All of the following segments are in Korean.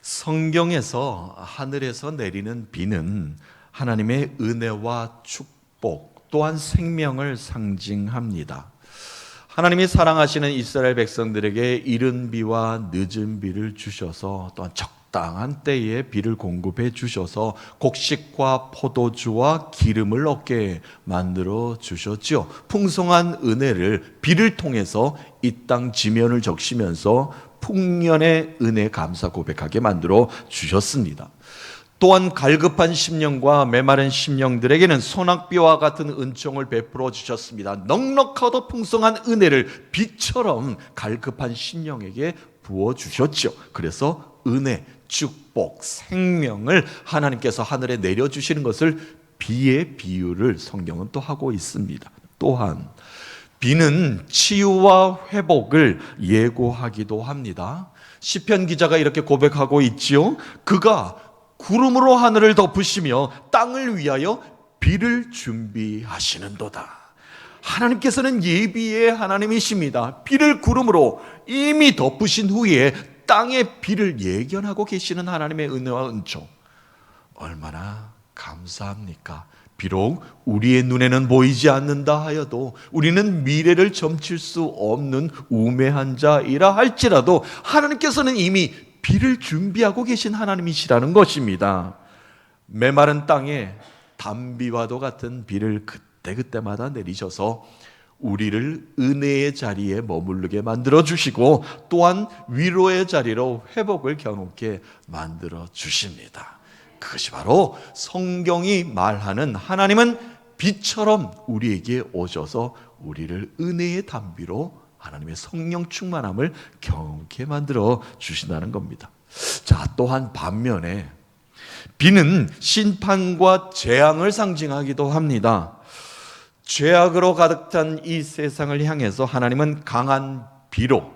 성경에서 하늘에서 내리는 비는 하나님의 은혜와 축복 또한 생명을 상징합니다. 하나님이 사랑하시는 이스라엘 백성들에게 이른 비와 늦은 비를 주셔서 또한 적당한 때에 비를 공급해 주셔서 곡식과 포도주와 기름을 얻게 만들어 주셨지요. 풍성한 은혜를 비를 통해서 이 땅 지면을 적시면서 풍년의 은혜 감사 고백하게 만들어 주셨습니다. 또한 갈급한 심령과 메마른 심령들에게는 소낙비와 같은 은총을 베풀어 주셨습니다. 넉넉하고 풍성한 은혜를 비처럼 갈급한 심령에게 부어 주셨죠. 그래서 은혜, 축복, 생명을 하나님께서 하늘에 내려주시는 것을 비의 비유를 성경은 또 하고 있습니다. 또한 비는 치유와 회복을 예고하기도 합니다. 시편 기자가 이렇게 고백하고 있지요. 그가 구름으로 하늘을 덮으시며 땅을 위하여 비를 준비하시는도다. 하나님께서는 예비의 하나님이십니다. 비를 구름으로 이미 덮으신 후에 땅의 비를 예견하고 계시는 하나님의 은혜와 은총, 얼마나 감사합니까? 비록 우리의 눈에는 보이지 않는다 하여도 우리는 미래를 점칠 수 없는 우매한 자이라 할지라도 하나님께서는 이미 비를 준비하고 계신 하나님이시라는 것입니다. 메마른 땅에 단비와도 같은 비를 그때그때마다 내리셔서 우리를 은혜의 자리에 머무르게 만들어 주시고 또한 위로의 자리로 회복을 경험케 만들어 주십니다. 그것이 바로 성경이 말하는 하나님은 비처럼 우리에게 오셔서 우리를 은혜의 단비로 하나님의 성령 충만함을 경험케 만들어 주신다는 겁니다. 자, 또한 반면에 비는 심판과 재앙을 상징하기도 합니다. 죄악으로 가득 찬 이 세상을 향해서 하나님은 강한 비로,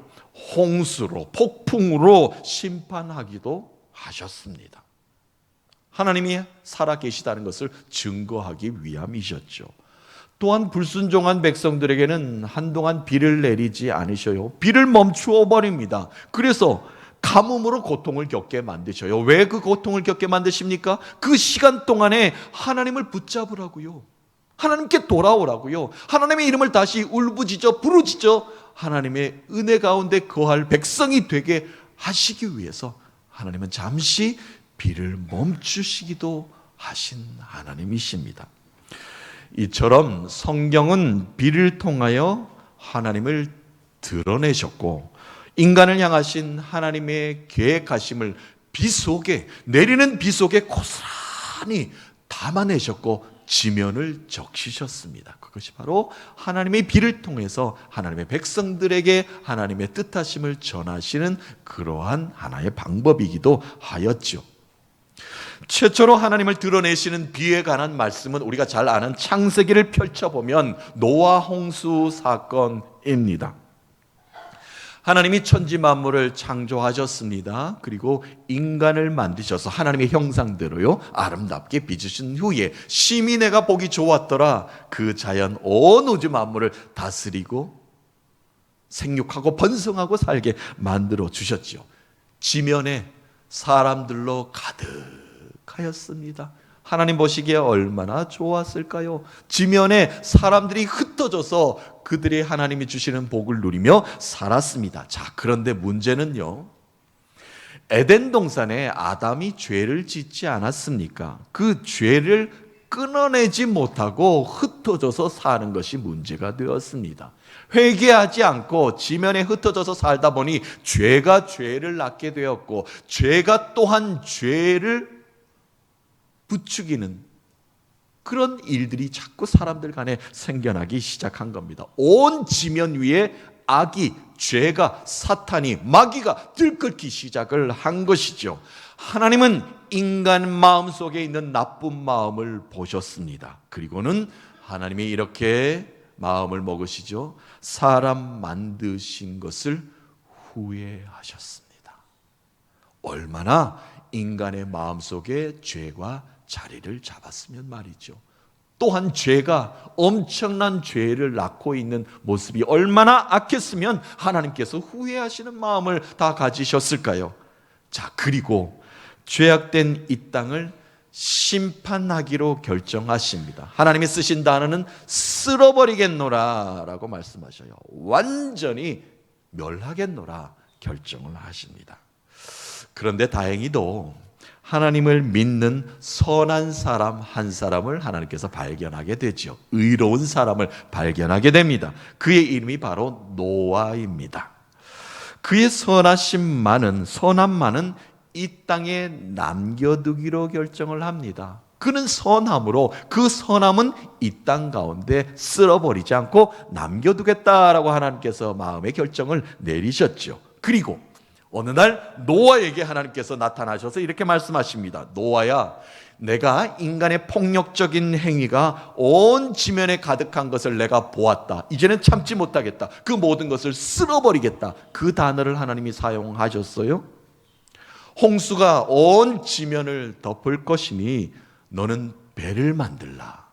홍수로, 폭풍으로 심판하기도 하셨습니다. 하나님이 살아계시다는 것을 증거하기 위함이셨죠. 또한 불순종한 백성들에게는 한동안 비를 내리지 않으셔요. 비를 멈추어 버립니다. 그래서 가뭄으로 고통을 겪게 만드셔요. 왜 그 고통을 겪게 만드십니까? 그 시간 동안에 하나님을 붙잡으라고요. 하나님께 돌아오라고요. 하나님의 이름을 다시 울부짖어 부르짖어 하나님의 은혜 가운데 거할 백성이 되게 하시기 위해서 하나님은 잠시 비를 멈추시기도 하신 하나님이십니다. 이처럼 성경은 비를 통하여 하나님을 드러내셨고 인간을 향하신 하나님의 계획하심을 비 속에, 내리는 비 속에 고스란히 담아내셨고 지면을 적시셨습니다. 그것이 바로 하나님의 비를 통해서 하나님의 백성들에게 하나님의 뜻하심을 전하시는 그러한 하나의 방법이기도 하였죠. 최초로 하나님을 드러내시는 비에 관한 말씀은 우리가 잘 아는 창세기를 펼쳐보면 노아 홍수 사건입니다. 하나님이 천지 만물을 창조하셨습니다. 그리고 인간을 만드셔서 하나님의 형상대로요 아름답게 빚으신 후에 심히 내가 보기 좋았더라. 그 자연 온 우주 만물을 다스리고 생육하고 번성하고 살게 만들어 주셨죠. 지면에 사람들로 가득하였습니다. 하나님 보시기에 얼마나 좋았을까요? 지면에 사람들이 흩어져서 그들이 하나님이 주시는 복을 누리며 살았습니다. 자, 그런데 문제는요, 에덴 동산에 아담이 죄를 짓지 않았습니까? 그 죄를 끊어내지 못하고 흩어져서 사는 것이 문제가 되었습니다. 회개하지 않고 지면에 흩어져서 살다 보니 죄가 죄를 낳게 되었고 죄가 또한 죄를 부추기는 그런 일들이 자꾸 사람들 간에 생겨나기 시작한 겁니다. 온 지면 위에 악이, 죄가, 사탄이, 마귀가 들끓기 시작을 한 것이죠. 하나님은 인간 마음속에 있는 나쁜 마음을 보셨습니다. 그리고는 하나님이 이렇게 마음을 먹으시죠. 사람 만드신 것을 후회하셨습니다. 얼마나 인간의 마음속에 죄가 자리를 잡았으면 말이죠. 또한 죄가 엄청난 죄를 낳고 있는 모습이 얼마나 악했으면 하나님께서 후회하시는 마음을 다 가지셨을까요? 자, 그리고 죄악된 이 땅을 심판하기로 결정하십니다. 하나님이 쓰신 단어는 쓸어버리겠노라 라고 말씀하셔요. 완전히 멸하겠노라 결정을 하십니다. 그런데 다행히도 하나님을 믿는 선한 사람 한 사람을 하나님께서 발견하게 되죠. 의로운 사람을 발견하게 됩니다. 그의 이름이 바로 노아입니다. 그의 선함만은 이 땅에 남겨두기로 결정을 합니다. 그는 선함으로 그 선함은 이 땅 가운데 쓸어버리지 않고 남겨두겠다라고 하나님께서 마음의 결정을 내리셨죠. 그리고 어느 날 노아에게 하나님께서 나타나셔서 이렇게 말씀하십니다. 노아야, 내가 인간의 폭력적인 행위가 온 지면에 가득한 것을 내가 보았다. 이제는 참지 못하겠다. 그 모든 것을 쓸어버리겠다. 그 단어를 하나님이 사용하셨어요. 홍수가 온 지면을 덮을 것이니 너는 배를 만들라.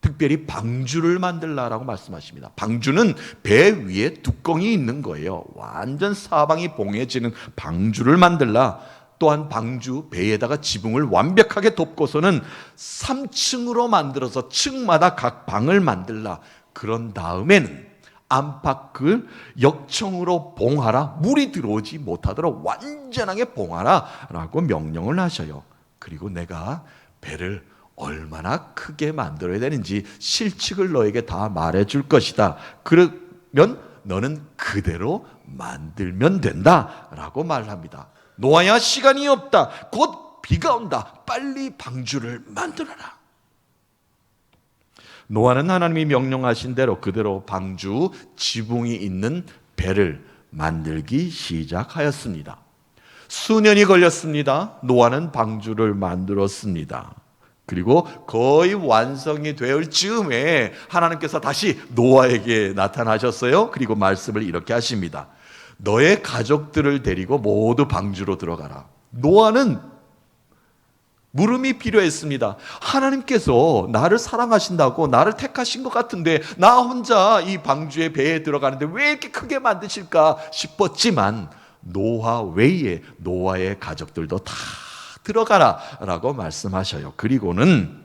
특별히 방주를 만들라라고 말씀하십니다. 방주는 배 위에 뚜껑이 있는 거예요. 완전 사방이 봉해지는 방주를 만들라. 또한 방주 배에다가 지붕을 완벽하게 덮고서는 3층으로 만들어서 층마다 각 방을 만들라. 그런 다음에는 안팎을 역청으로 봉하라. 물이 들어오지 못하도록 완전하게 봉하라 라고 명령을 하셔요. 그리고 내가 배를 얼마나 크게 만들어야 되는지 실칙을 너에게 다 말해줄 것이다. 그러면 너는 그대로 만들면 된다 라고 말합니다. 노아야, 시간이 없다. 곧 비가 온다. 빨리 방주를 만들어라. 노아는 하나님이 명령하신 대로 그대로 방주 지붕이 있는 배를 만들기 시작하였습니다. 수년이 걸렸습니다. 노아는 방주를 만들었습니다. 그리고 거의 완성이 될 즈음에 하나님께서 다시 노아에게 나타나셨어요. 그리고 말씀을 이렇게 하십니다. 너의 가족들을 데리고 모두 방주로 들어가라. 노아는 물음이 필요했습니다. 하나님께서 나를 사랑하신다고 나를 택하신 것 같은데 나 혼자 이 방주의 배에 들어가는데 왜 이렇게 크게 만드실까 싶었지만 노아 외에 노아의 가족들도 다 들어가라 라고 말씀하셔요. 그리고는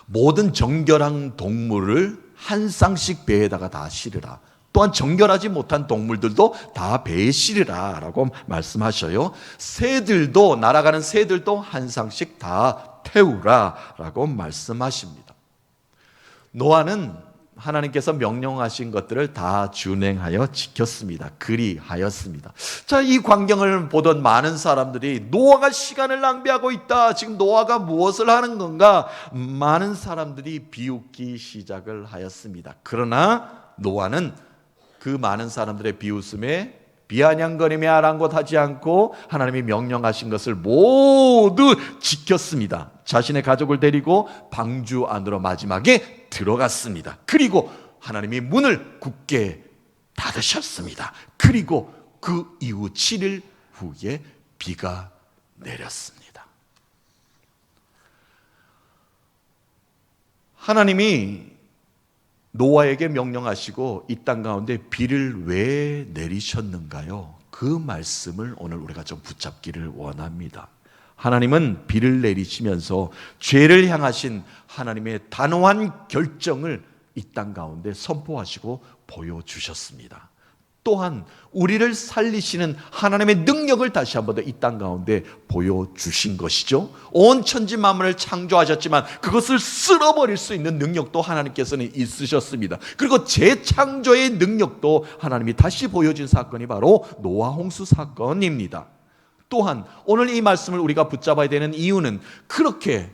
모든 정결한 동물을 한 쌍씩 배에다가 다 실으라. 또한 정결하지 못한 동물들도 다 배에 실으라 라고 말씀하셔요. 새들도, 날아가는 새들도 한 쌍씩 다 태우라 라고 말씀하십니다. 노아는 하나님께서 명령하신 것들을 다 준행하여 지켰습니다. 그리하였습니다. 자, 이 광경을 보던 많은 사람들이 노아가 시간을 낭비하고 있다. 지금 노아가 무엇을 하는 건가? 많은 사람들이 비웃기 시작을 하였습니다. 그러나 노아는 그 많은 사람들의 비웃음에 비아냥거리며 아랑곳하지 않고 하나님이 명령하신 것을 모두 지켰습니다. 자신의 가족을 데리고 방주 안으로 마지막에 들어갔습니다. 그리고 하나님이 문을 굳게 닫으셨습니다. 그리고 그 이후 7일 후에 비가 내렸습니다. 하나님이 노아에게 명령하시고 이 땅 가운데 비를 왜 내리셨는가요? 그 말씀을 오늘 우리가 좀 붙잡기를 원합니다. 하나님은 비를 내리시면서 죄를 향하신 하나님의 단호한 결정을 이 땅 가운데 선포하시고 보여주셨습니다. 또한 우리를 살리시는 하나님의 능력을 다시 한 번 더 이 땅 가운데 보여주신 것이죠. 온 천지 만물을 창조하셨지만 그것을 쓸어버릴 수 있는 능력도 하나님께서는 있으셨습니다. 그리고 재창조의 능력도 하나님이 다시 보여준 사건이 바로 노아 홍수 사건입니다. 또한 오늘 이 말씀을 우리가 붙잡아야 되는 이유는 그렇게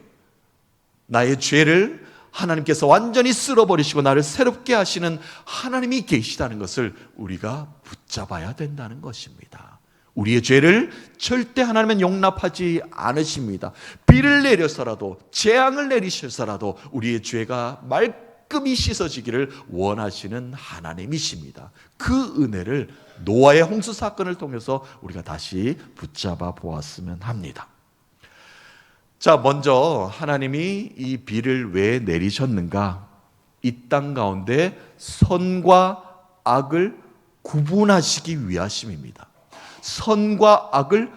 나의 죄를 하나님께서 완전히 쓸어버리시고 나를 새롭게 하시는 하나님이 계시다는 것을 우리가 붙잡아야 된다는 것입니다. 우리의 죄를 절대 하나님은 용납하지 않으십니다. 비를 내려서라도 재앙을 내리셔서라도 우리의 죄가 말끔히 씻어지기를 원하시는 하나님이십니다. 그 은혜를 노아의 홍수 사건을 통해서 우리가 다시 붙잡아 보았으면 합니다. 자, 먼저 하나님이 이 비를 왜 내리셨는가? 이 땅 가운데 선과 악을 구분하시기 위하심입니다. 선과 악을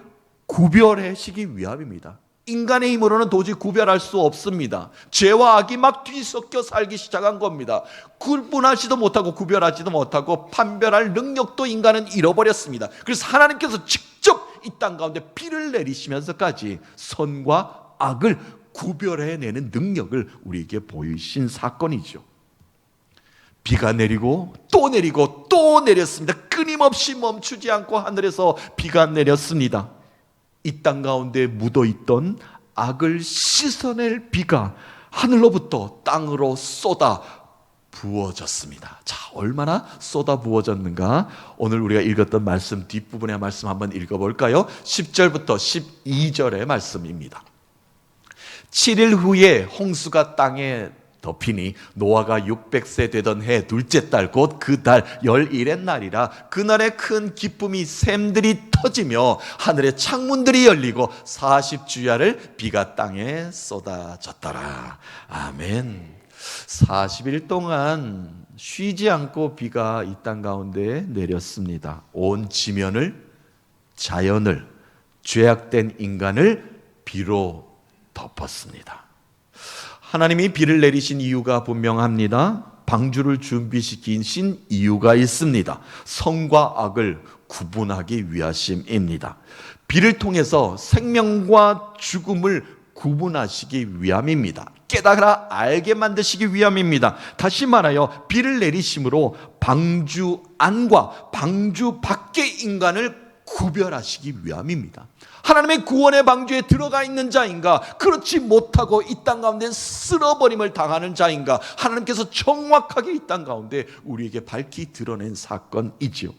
구별하시기 위함입니다. 인간의 힘으로는 도저히 구별할 수 없습니다. 죄와 악이 막 뒤섞여 살기 시작한 겁니다. 구분하지도 못하고 구별하지도 못하고 판별할 능력도 인간은 잃어버렸습니다. 그래서 하나님께서 직접 이 땅 가운데 비를 내리시면서까지 선과 악을 구별해내는 능력을 우리에게 보이신 사건이죠. 비가 내리고 또 내리고 또 내렸습니다. 끊임없이 멈추지 않고 하늘에서 비가 내렸습니다. 이 땅 가운데 묻어있던 악을 씻어낼 비가 하늘로부터 땅으로 쏟아 부어졌습니다. 자, 얼마나 쏟아 부어졌는가? 오늘 우리가 읽었던 말씀 뒷부분의 말씀 한번 읽어볼까요? 10절부터 12절의 말씀입니다. 7일 후에 홍수가 땅에 덮이니 노아가 600세 되던 해 둘째 달 곧 그 달 11의 날이라. 그날에 큰 기쁨이 샘들이 터지며 하늘의 창문들이 열리고 40주야를 비가 땅에 쏟아졌더라. 아멘. 40일 동안 쉬지 않고 비가 이 땅 가운데 내렸습니다. 온 지면을, 자연을, 죄악된 인간을 비로 덮었습니다. 하나님이 비를 내리신 이유가 분명합니다. 방주를 준비시키신 이유가 있습니다. 선과 악을 구분하기 위하심입니다. 비를 통해서 생명과 죽음을 구분하시기 위함입니다. 깨달아 알게 만드시기 위함입니다. 다시 말하여 비를 내리심으로 방주 안과 방주 밖의 인간을 구별하시기 위함입니다. 하나님의 구원의 방주에 들어가 있는 자인가, 그렇지 못하고 이 땅 가운데 쓸어버림을 당하는 자인가, 하나님께서 정확하게 이 땅 가운데 우리에게 밝히 드러낸 사건이지요.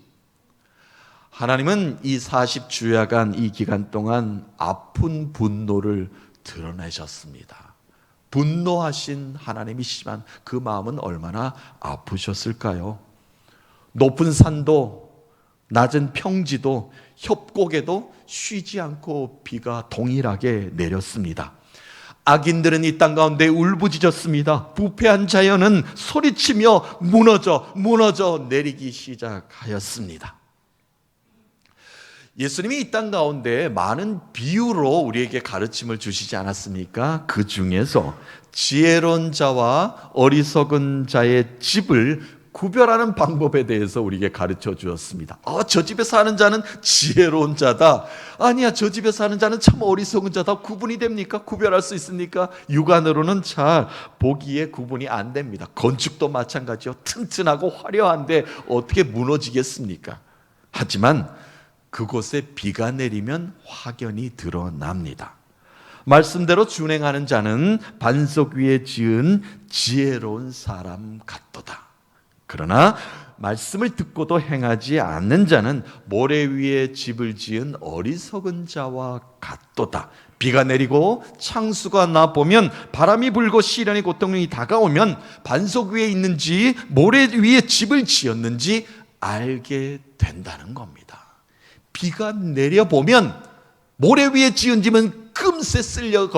하나님은 이 40주야간 이 기간 동안 아픈 분노를 드러내셨습니다. 분노하신 하나님이시지만 그 마음은 얼마나 아프셨을까요? 높은 산도 낮은 평지도 협곡에도 쉬지 않고 비가 동일하게 내렸습니다. 악인들은 이 땅 가운데 울부짖었습니다. 부패한 자연은 소리치며 무너져 내리기 시작하였습니다. 예수님이 이 땅 가운데 많은 비유로 우리에게 가르침을 주시지 않았습니까? 그 중에서 지혜로운 자와 어리석은 자의 집을 구별하는 방법에 대해서 우리에게 가르쳐 주었습니다. 저 집에 사는 자는 지혜로운 자다. 아니야, 저 집에 사는 자는 참 어리석은 자다. 구분이 됩니까? 구별할 수 있습니까? 육안으로는 잘 보기에 구분이 안 됩니다. 건축도 마찬가지요. 튼튼하고 화려한데 어떻게 무너지겠습니까? 하지만 그곳에 비가 내리면 확연히 드러납니다. 말씀대로 준행하는 자는 반석 위에 지은 지혜로운 사람 같도다. 그러나 말씀을 듣고도 행하지 않는 자는 모래 위에 집을 지은 어리석은 자와 같도다. 비가 내리고 창수가 나 보면 바람이 불고 시련의 고통이 다가오면 반석 위에 있는지 모래 위에 집을 지었는지 알게 된다는 겁니다. 비가 내려보면 모래 위에 지은 집은 금세 쓸려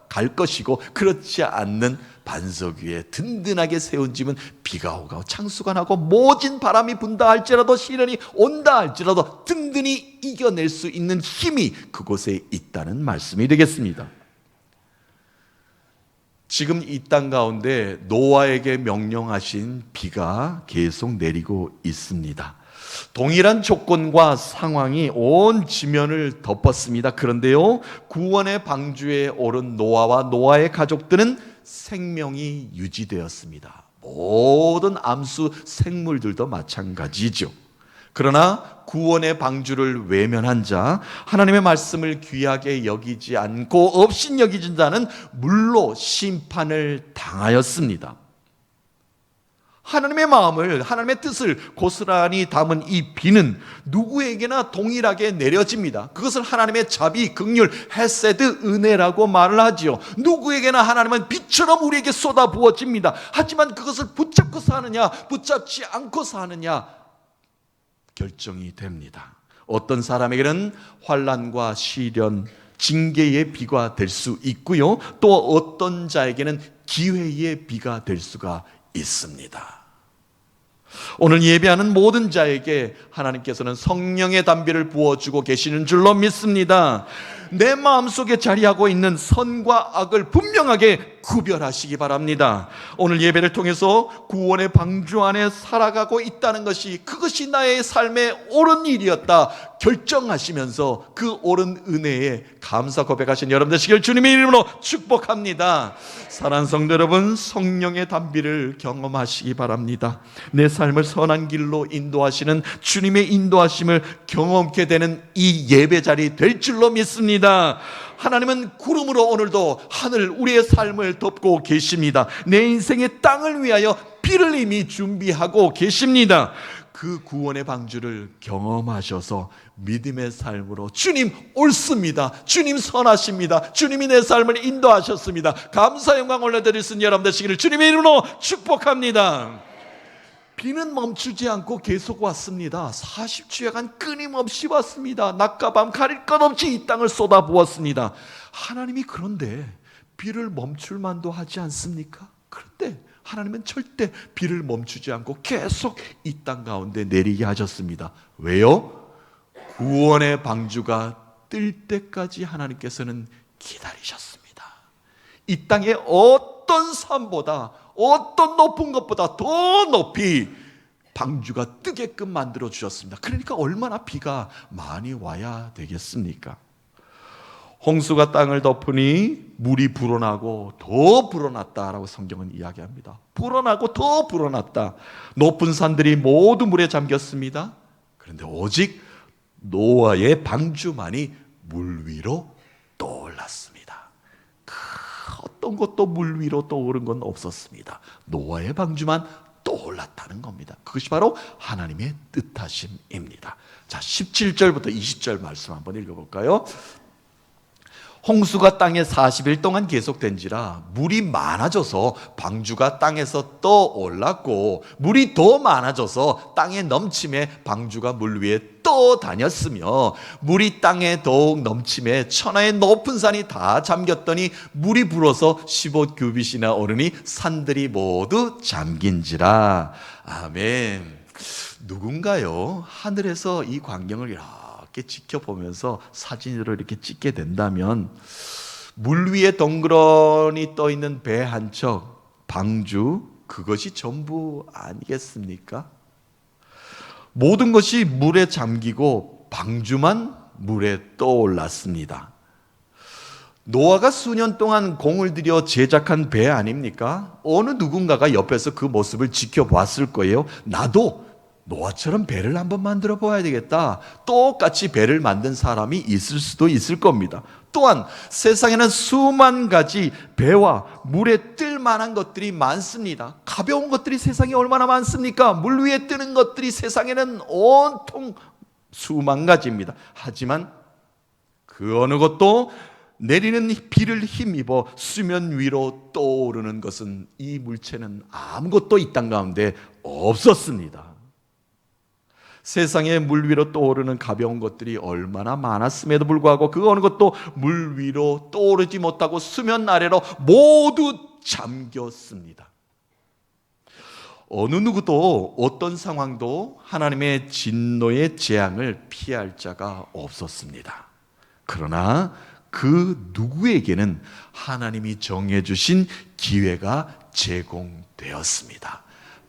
갈 것이고, 그렇지 않는 반석 위에 든든하게 세운 집은 비가 오고 창수가 나고 모진 바람이 분다 할지라도 시련이 온다 할지라도 든든히 이겨낼 수 있는 힘이 그곳에 있다는 말씀이 되겠습니다. 지금 이 땅 가운데 노아에게 명령하신 비가 계속 내리고 있습니다. 동일한 조건과 상황이 온 지면을 덮었습니다. 그런데요, 구원의 방주에 오른 노아와 노아의 가족들은 생명이 유지되었습니다. 모든 암수 생물들도 마찬가지죠. 그러나 구원의 방주를 외면한 자, 하나님의 말씀을 귀하게 여기지 않고 업신여기진 자는 물로 심판을 당하였습니다. 하나님의 마음을, 하나님의 뜻을 고스란히 담은 이 비는 누구에게나 동일하게 내려집니다. 그것을 하나님의 자비, 긍휼, 헤세드, 은혜라고 말을 하지요. 누구에게나 하나님은 비처럼 우리에게 쏟아 부어집니다. 하지만 그것을 붙잡고 사느냐, 붙잡지 않고 사느냐 결정이 됩니다. 어떤 사람에게는 환난과 시련, 징계의 비가 될 수 있고요, 또 어떤 자에게는 기회의 비가 될 수가 있습니다. 오늘 예배하는 모든 자에게 하나님께서는 성령의 담비를 부어주고 계시는 줄로 믿습니다. 내 마음속에 자리하고 있는 선과 악을 분명하게 구별하시기 바랍니다. 오늘 예배를 통해서 구원의 방주 안에 살아가고 있다는 것이, 그것이 나의 삶의 옳은 일이었다 결정하시면서 그 옳은 은혜에 감사 고백하신 여러분 되시길 주님의 이름으로 축복합니다. 사랑하는 성도 여러분, 성령의 담비를 경험하시기 바랍니다. 내 삶을 선한 길로 인도하시는 주님의 인도하심을 경험케 되는 이 예배 자리 될 줄로 믿습니다. 하나님은 구름으로 오늘도 하늘, 우리의 삶을 덮고 계십니다. 내 인생의 땅을 위하여 비를 이미 준비하고 계십니다. 그 구원의 방주를 경험하셔서 믿음의 삶으로 주님 옳습니다, 주님 선하십니다, 주님이 내 삶을 인도하셨습니다, 감사 영광 올려드릴 수 있는 여러분 되시기를 주님의 이름으로 축복합니다. 비는 멈추지 않고 계속 왔습니다. 40주야간 끊임없이 왔습니다. 낮과 밤 가릴 것 없이 이 땅을 쏟아부었습니다. 하나님이 그런데 비를 멈출 만도 하지 않습니까? 그런데 하나님은 절대 비를 멈추지 않고 계속 이 땅 가운데 내리게 하셨습니다. 왜요? 구원의 방주가 뜰 때까지 하나님께서는 기다리셨습니다. 이 땅의 어떤 산보다, 어떤 높은 것보다 더 높이 방주가 뜨게끔 만들어 주셨습니다. 그러니까 얼마나 비가 많이 와야 되겠습니까? 홍수가 땅을 덮으니 물이 불어나고 더 불어났다라고 성경은 이야기합니다. 불어나고 더 불어났다. 높은 산들이 모두 물에 잠겼습니다. 그런데 오직 노아의 방주만이 물 위로 떠올랐습니다. 어떤 것도 물 위로 떠오른 건 없었습니다. 노아의 방주만 떠올랐다는 겁니다. 그것이 바로 하나님의 뜻하심입니다. 자, 17절부터 20절 말씀 한번 읽어볼까요? 홍수가 땅에 40일 동안 계속된지라 물이 많아져서 방주가 땅에서 떠올랐고, 물이 더 많아져서 땅에 넘침에 방주가 물 위에 떠다녔으며, 물이 땅에 더욱 넘침에 천하의 높은 산이 다 잠겼더니 물이 불어서 15규빗이나 오르니 산들이 모두 잠긴지라. 아멘. 누군가요, 하늘에서 이 광경을 이렇게 지켜보면서 사진으로 이렇게 찍게 된다면, 물 위에 덩그러니 떠 있는 배 한 척, 방주, 그것이 전부 아니겠습니까? 모든 것이 물에 잠기고 방주만 물에 떠올랐습니다. 노아가 수년 동안 공을 들여 제작한 배 아닙니까? 어느 누군가가 옆에서 그 모습을 지켜봤을 거예요. 나도 노아처럼 배를 한번 만들어 봐야 되겠다. 똑같이 배를 만든 사람이 있을 수도 있을 겁니다. 또한 세상에는 수만 가지 배와 물에 뜰 만한 것들이 많습니다. 가벼운 것들이 세상에 얼마나 많습니까? 물 위에 뜨는 것들이 세상에는 온통 수만 가지입니다. 하지만 그 어느 것도 내리는 비를 힘입어 수면 위로 떠오르는 것은, 이 물체는 아무것도 이 땅 가운데 없었습니다. 세상에 물 위로 떠오르는 가벼운 것들이 얼마나 많았음에도 불구하고 그 어느 것도 물 위로 떠오르지 못하고 수면 아래로 모두 잠겼습니다. 어느 누구도 어떤 상황도 하나님의 진노의 재앙을 피할 자가 없었습니다. 그러나 그 누구에게는 하나님이 정해주신 기회가 제공되었습니다.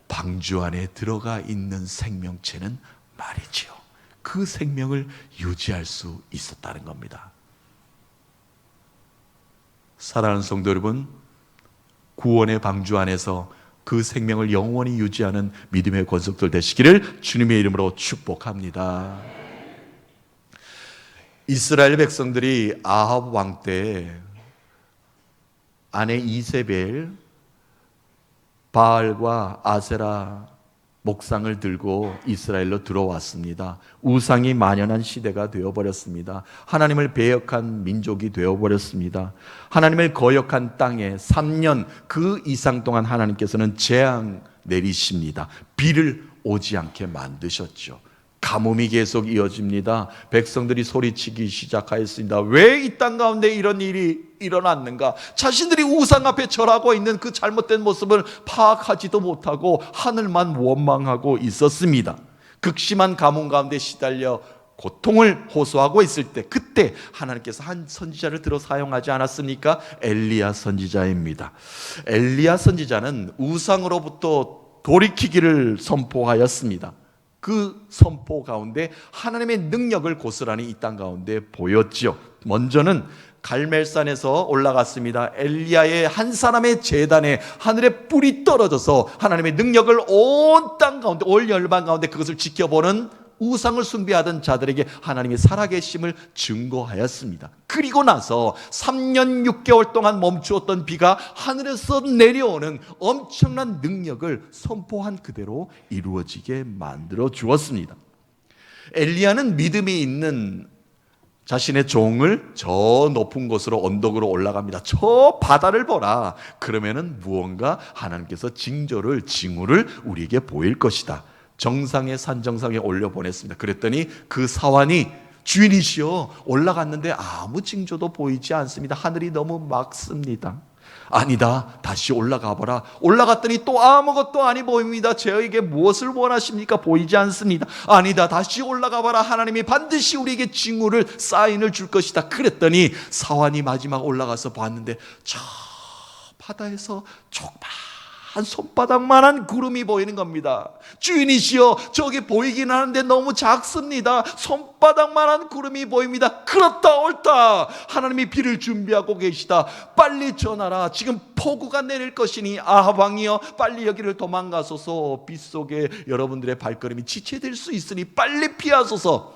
방주 안에 들어가 있는 생명체는 말이지요, 그 생명을 유지할 수 있었다는 겁니다. 사랑하는 성도 여러분, 구원의 방주 안에서 그 생명을 영원히 유지하는 믿음의 권속들 되시기를 주님의 이름으로 축복합니다. 이스라엘 백성들이 아합 왕 때 아내 이세벨, 바알과 아세라 목상을 들고 이스라엘로 들어왔습니다. 우상이 만연한 시대가 되어버렸습니다. 하나님을 배역한 민족이 되어버렸습니다. 하나님을 거역한 땅에 3년 그 이상 동안 하나님께서는 재앙 내리십니다. 비를 오지 않게 만드셨죠. 가뭄이 계속 이어집니다. 백성들이 소리치기 시작하였습니다. 왜 이 땅 가운데 이런 일이 일어났는가? 자신들이 우상 앞에 절하고 있는 그 잘못된 모습을 파악하지도 못하고 하늘만 원망하고 있었습니다. 극심한 가뭄 가운데 시달려 고통을 호소하고 있을 때, 그때 하나님께서 한 선지자를 들어 사용하지 않았습니까? 엘리야 선지자입니다. 엘리야 선지자는 우상으로부터 돌이키기를 선포하였습니다. 그 선포 가운데 하나님의 능력을 고스란히 이 땅 가운데 보였지요. 먼저는 갈멜산에서 올라갔습니다. 엘리야의 한 사람의 제단에 하늘의 뿔이 떨어져서 하나님의 능력을 온 땅 가운데, 올 열방 가운데 그것을 지켜보는 우상을 숭배하던 자들에게 하나님의 살아계심을 증거하였습니다. 그리고 나서 3년 6개월 동안 멈추었던 비가 하늘에서 내려오는 엄청난 능력을 선포한 그대로 이루어지게 만들어 주었습니다. 엘리야는 믿음이 있는 자신의 종을 저 높은 곳으로, 언덕으로 올라갑니다. 저 바다를 보라. 그러면은 무언가 하나님께서 징후를 우리에게 보일 것이다. 정상의 산 정상에 올려보냈습니다. 그랬더니 그 사환이 주인이시여, 올라갔는데 아무 징조도 보이지 않습니다. 하늘이 너무 맑습니다. 아니다, 다시 올라가 보라. 올라갔더니 또 아무것도 아니 보입니다. 저에게 무엇을 원하십니까? 보이지 않습니다. 아니다, 다시 올라가 봐라. 하나님이 반드시 우리에게 징후를, 사인을 줄 것이다. 그랬더니 사환이 마지막 올라가서 봤는데 저 바다에서 한 손바닥만한 구름이 보이는 겁니다. 주인이시여, 저기 보이긴 하는데 너무 작습니다. 손바닥만한 구름이 보입니다. 그렇다, 옳다. 하나님이 비를 준비하고 계시다. 빨리 전하라. 지금 폭우가 내릴 것이니 아합 왕이여, 빨리 여기를 도망가소서. 빗속에 여러분들의 발걸음이 지체될 수 있으니 빨리 피하소서.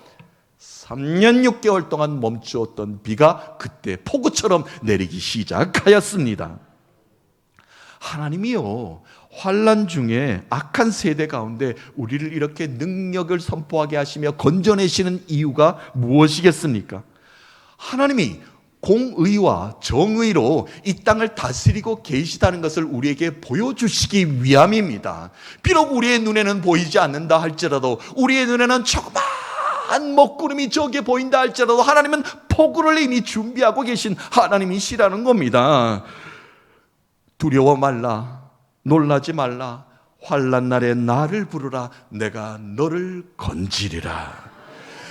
3년 6개월 동안 멈추었던 비가 그때 폭우처럼 내리기 시작하였습니다. 하나님이요, 환난 중에 악한 세대 가운데 우리를 이렇게 능력을 선포하게 하시며 건져내시는 이유가 무엇이겠습니까? 하나님이 공의와 정의로 이 땅을 다스리고 계시다는 것을 우리에게 보여주시기 위함입니다. 비록 우리의 눈에는 보이지 않는다 할지라도, 우리의 눈에는 조그만 먹구름이 저기에 보인다 할지라도 하나님은 폭우를 이미 준비하고 계신 하나님이시라는 겁니다. 두려워 말라, 놀라지 말라. 환난 날에 나를 부르라. 내가 너를 건지리라.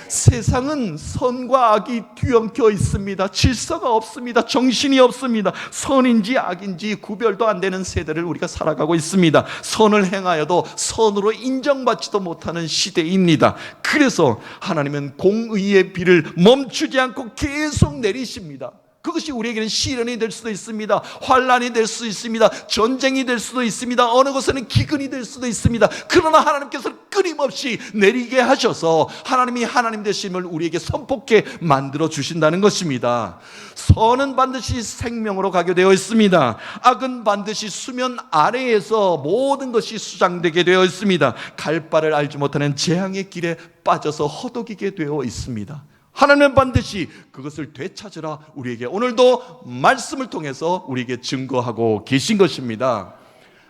세상은 선과 악이 뒤엉켜 있습니다. 질서가 없습니다. 정신이 없습니다. 선인지 악인지 구별도 안 되는 세대를 우리가 살아가고 있습니다. 선을 행하여도 선으로 인정받지도 못하는 시대입니다. 그래서 하나님은 공의의 비를 멈추지 않고 계속 내리십니다. 그것이 우리에게는 시련이 될 수도 있습니다. 환난이 될 수 있습니다. 전쟁이 될 수도 있습니다. 어느 곳에는 기근이 될 수도 있습니다. 그러나 하나님께서 끊임없이 내리게 하셔서 하나님이 하나님 되심을 우리에게 선포케 만들어 주신다는 것입니다. 선은 반드시 생명으로 가게 되어 있습니다. 악은 반드시 수면 아래에서 모든 것이 수장되게 되어 있습니다. 갈 바를 알지 못하는 재앙의 길에 빠져서 허덕이게 되어 있습니다. 하나님은 반드시 그것을 되찾으라 우리에게 오늘도 말씀을 통해서 우리에게 증거하고 계신 것입니다.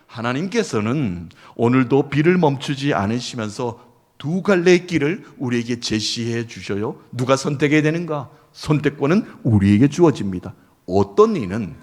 하나님께서는 오늘도 비를 멈추지 않으시면서 두 갈래의 길을 우리에게 제시해 주셔요. 누가 선택해야 되는가? 선택권은 우리에게 주어집니다. 어떤 이는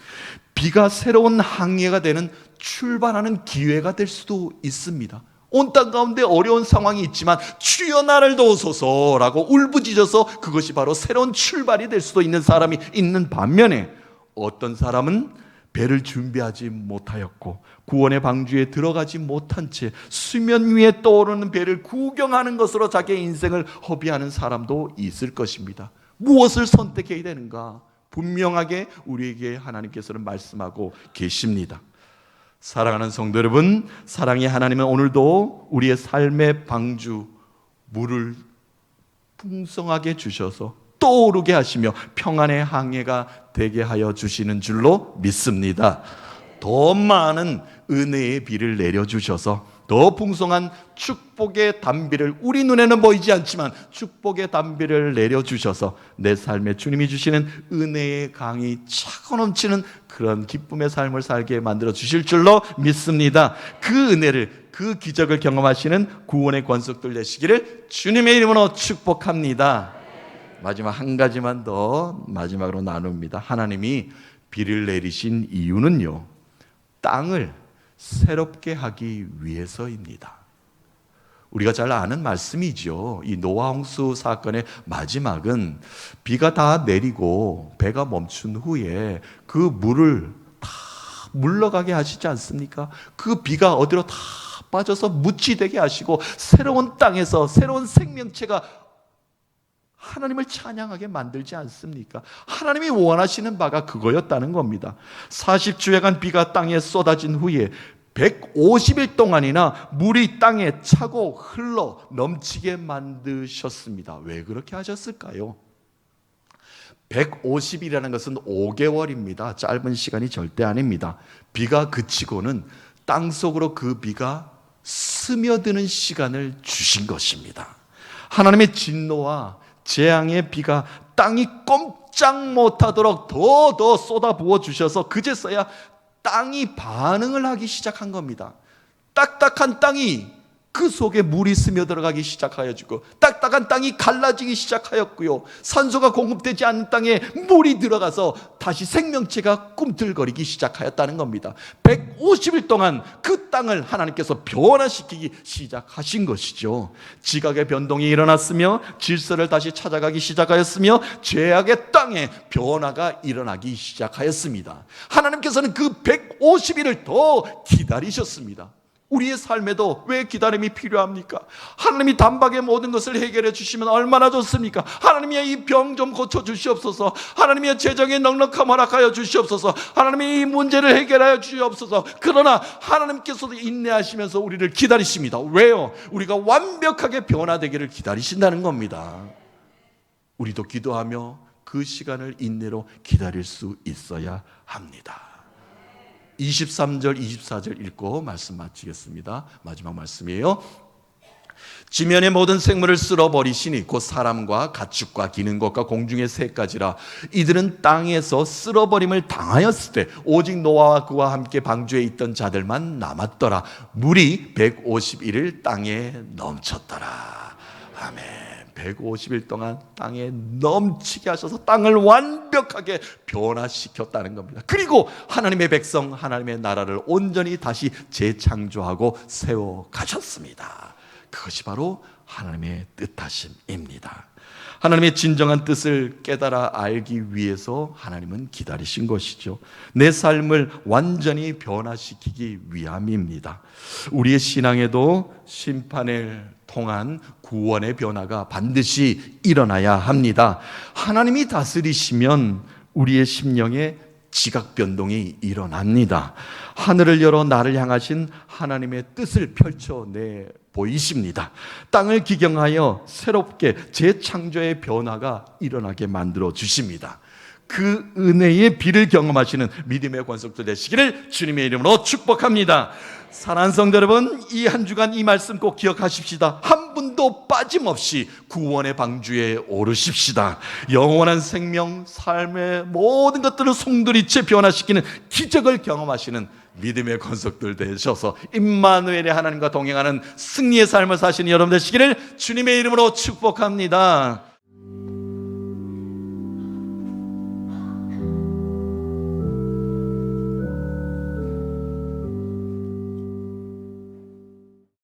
비가 새로운 항해가 되는 출발하는 기회가 될 수도 있습니다. 온 땅 가운데 어려운 상황이 있지만 주여 나를 도우소서라고 울부짖어서 그것이 바로 새로운 출발이 될 수도 있는 사람이 있는 반면에, 어떤 사람은 배를 준비하지 못하였고 구원의 방주에 들어가지 못한 채 수면 위에 떠오르는 배를 구경하는 것으로 자기의 인생을 허비하는 사람도 있을 것입니다. 무엇을 선택해야 되는가? 분명하게 우리에게 하나님께서는 말씀하고 계십니다. 사랑하는 성도 여러분, 사랑의 하나님은 오늘도 우리의 삶의 방주, 물을 풍성하게 주셔서 떠오르게 하시며 평안의 항해가 되게 하여 주시는 줄로 믿습니다. 더 많은 은혜의 비를 내려주셔서 더 풍성한 축복의 단비를, 우리 눈에는 보이지 않지만 축복의 단비를 내려주셔서 내 삶에 주님이 주시는 은혜의 강이 차고 넘치는 그런 기쁨의 삶을 살게 만들어 주실 줄로 믿습니다. 그 은혜를, 그 기적을 경험하시는 구원의 권속들 되시기를 주님의 이름으로 축복합니다. 마지막 한 가지만 더 마지막으로 나눕니다. 하나님이 비를 내리신 이유는요, 땅을 새롭게 하기 위해서입니다. 우리가 잘 아는 말씀이죠. 이 노아 홍수 사건의 마지막은 비가 다 내리고 배가 멈춘 후에 그 물을 다 물러가게 하시지 않습니까? 그 비가 어디로 다 빠져서 묻히되게 하시고 새로운 땅에서 새로운 생명체가 하나님을 찬양하게 만들지 않습니까? 하나님이 원하시는 바가 그거였다는 겁니다. 40주야간 비가 땅에 쏟아진 후에 150일 동안이나 물이 땅에 차고 흘러 넘치게 만드셨습니다. 왜 그렇게 하셨을까요? 150이라는 것은 5개월입니다. 짧은 시간이 절대 아닙니다. 비가 그치고는 땅속으로 그 비가 스며드는 시간을 주신 것입니다. 하나님의 진노와 재앙의 비가 땅이 꼼짝 못하도록 더 쏟아부어 주셔서 그제서야 땅이 반응을 하기 시작한 겁니다. 딱딱한 땅이 그 속에 물이 스며들어가기 시작하여지고 딱딱한 땅이 갈라지기 시작하였고요, 산소가 공급되지 않는 땅에 물이 들어가서 다시 생명체가 꿈틀거리기 시작하였다는 겁니다. 150일 동안 그 땅을 하나님께서 변화시키기 시작하신 것이죠. 지각의 변동이 일어났으며 질서를 다시 찾아가기 시작하였으며 죄악의 땅에 변화가 일어나기 시작하였습니다. 하나님께서는 그 150일을 더 기다리셨습니다. 우리의 삶에도 왜 기다림이 필요합니까? 하나님이 단박에 모든 것을 해결해 주시면 얼마나 좋습니까? 하나님이 이 병 좀 고쳐 주시옵소서. 하나님의 재정의 넉넉함 허락하여 주시옵소서. 하나님이 이 문제를 해결하여 주시옵소서. 그러나 하나님께서도 인내하시면서 우리를 기다리십니다. 왜요? 우리가 완벽하게 변화되기를 기다리신다는 겁니다. 우리도 기도하며 그 시간을 인내로 기다릴 수 있어야 합니다. 23절, 24절 읽고 말씀 마치겠습니다. 마지막 말씀이에요. 지면의 모든 생물을 쓸어버리시니 곧 사람과 가축과 기는 것과 공중의 새까지라. 이들은 땅에서 쓸어버림을 당하였을 때 오직 노아와 그와 함께 방주에 있던 자들만 남았더라. 물이 151일 땅에 넘쳤더라. 아멘. 150일 동안 땅에 넘치게 하셔서 땅을 완벽하게 변화시켰다는 겁니다. 그리고 하나님의 백성, 하나님의 나라를 온전히 다시 재창조하고 세워 가셨습니다. 그것이 바로 하나님의 뜻하심입니다. 하나님의 진정한 뜻을 깨달아 알기 위해서 하나님은 기다리신 것이죠. 내 삶을 완전히 변화시키기 위함입니다. 우리의 신앙에도 심판을 통한 구원의 변화가 반드시 일어나야 합니다. 하나님이 다스리시면 우리의 심령에 지각 변동이 일어납니다. 하늘을 열어 나를 향하신 하나님의 뜻을 펼쳐내 보이십니다. 땅을 기경하여 새롭게 재창조의 변화가 일어나게 만들어 주십니다. 그 은혜의 비를 경험하시는 믿음의 권속들 되시기를 주님의 이름으로 축복합니다. 사랑하는 성도 여러분, 이 한 주간 이 말씀 꼭 기억하십시다. 한 분도 빠짐없이 구원의 방주에 오르십시다. 영원한 생명, 삶의 모든 것들을 송두리째 변화시키는 기적을 경험하시는 믿음의 권속들 되셔서 임마누엘의 하나님과 동행하는 승리의 삶을 사시는 여러분 되시기를 주님의 이름으로 축복합니다.